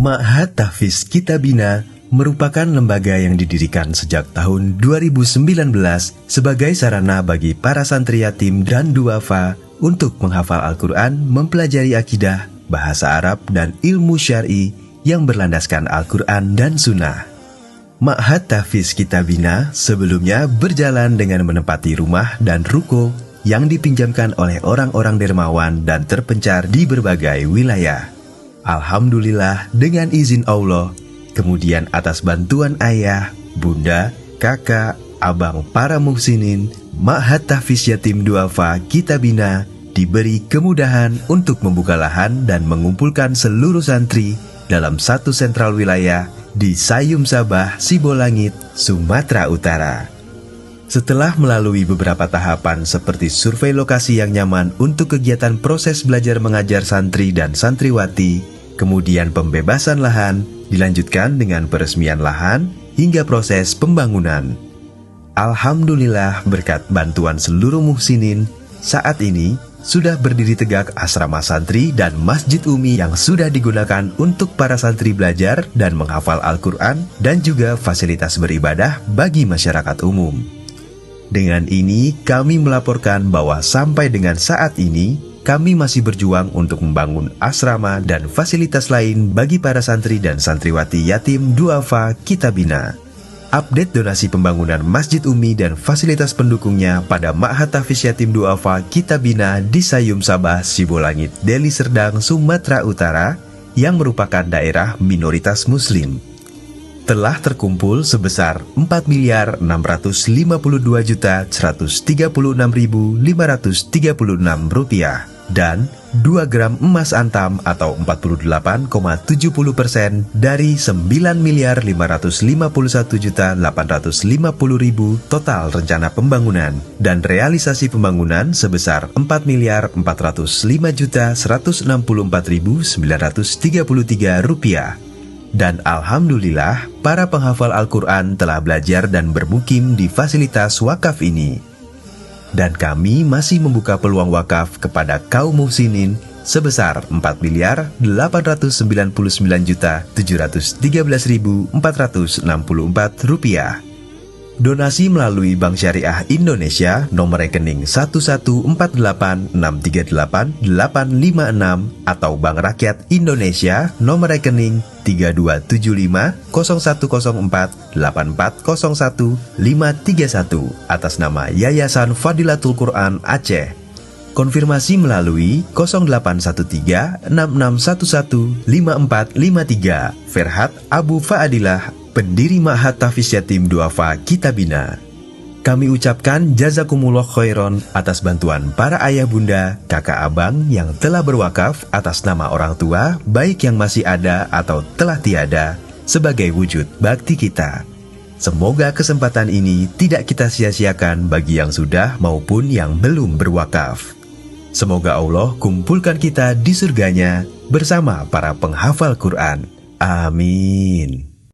Ma'had Tahfiz Kitabina merupakan lembaga yang didirikan sejak tahun 2019 sebagai sarana bagi para santri yatim dan duafa untuk menghafal Al-Quran, mempelajari akidah, bahasa Arab, dan ilmu syar'i yang berlandaskan Al-Quran dan Sunnah. Ma'had Tahfiz Kitabina sebelumnya berjalan dengan menempati rumah dan ruko yang dipinjamkan oleh orang-orang dermawan dan terpencar di berbagai wilayah. Alhamdulillah, dengan izin Allah, kemudian atas bantuan ayah, bunda, kakak, abang para muhsinin, Ma'had Tahfiz Yatim Duafa Kitabina diberi kemudahan untuk membuka lahan dan mengumpulkan seluruh santri dalam satu sentral wilayah di Sayum Sabah, Sibolangit, Sumatera Utara. Setelah melalui beberapa tahapan seperti survei lokasi yang nyaman untuk kegiatan proses belajar mengajar santri dan santriwati, kemudian pembebasan lahan, dilanjutkan dengan peresmian lahan hingga proses pembangunan. Alhamdulillah, berkat bantuan seluruh muhsinin, saat ini sudah berdiri tegak asrama santri dan masjid umi yang sudah digunakan untuk para santri belajar dan menghafal Al-Quran dan juga fasilitas beribadah bagi masyarakat umum. Dengan ini, kami melaporkan bahwa sampai dengan saat ini, kami masih berjuang untuk membangun asrama dan fasilitas lain bagi para santri dan santriwati yatim duafa Kitabina. Update donasi pembangunan Masjid Umi dan fasilitas pendukungnya pada Ma'had Tahfiz Yatim Duafa Kitabina di Sayum Sabah, Sibolangit, Deli Serdang, Sumatera Utara yang merupakan daerah minoritas Muslim telah terkumpul sebesar Rp4.635.136.536 dan 2 gram emas antam atau 48,70% dari Rp9.551.850.000 total rencana pembangunan dan realisasi pembangunan sebesar Rp4.405.164.933. Dan Alhamdulillah, para penghafal Al-Quran telah belajar dan bermukim di fasilitas wakaf ini. Dan kami masih membuka peluang wakaf kepada kaum muhsinin sebesar Rp4.409.713.464. Donasi melalui Bank Syariah Indonesia nomor rekening 11486388856 atau Bank Rakyat Indonesia nomor rekening 327501048401 atas nama Yayasan Fadilatul Quran Aceh. Konfirmasi melalui 081366115453. Ferhat Abu Faadilah, pendiri Ma'had Tahfiz Yatim Duafa Kitabina. Kami ucapkan jazakumullah khairon atas bantuan para ayah bunda, kakak abang yang telah berwakaf atas nama orang tua, baik yang masih ada atau telah tiada, sebagai wujud bakti kita. Semoga kesempatan ini tidak kita sia-siakan bagi yang sudah maupun yang belum berwakaf. Semoga Allah kumpulkan kita di surganya bersama para penghafal Quran. Amin.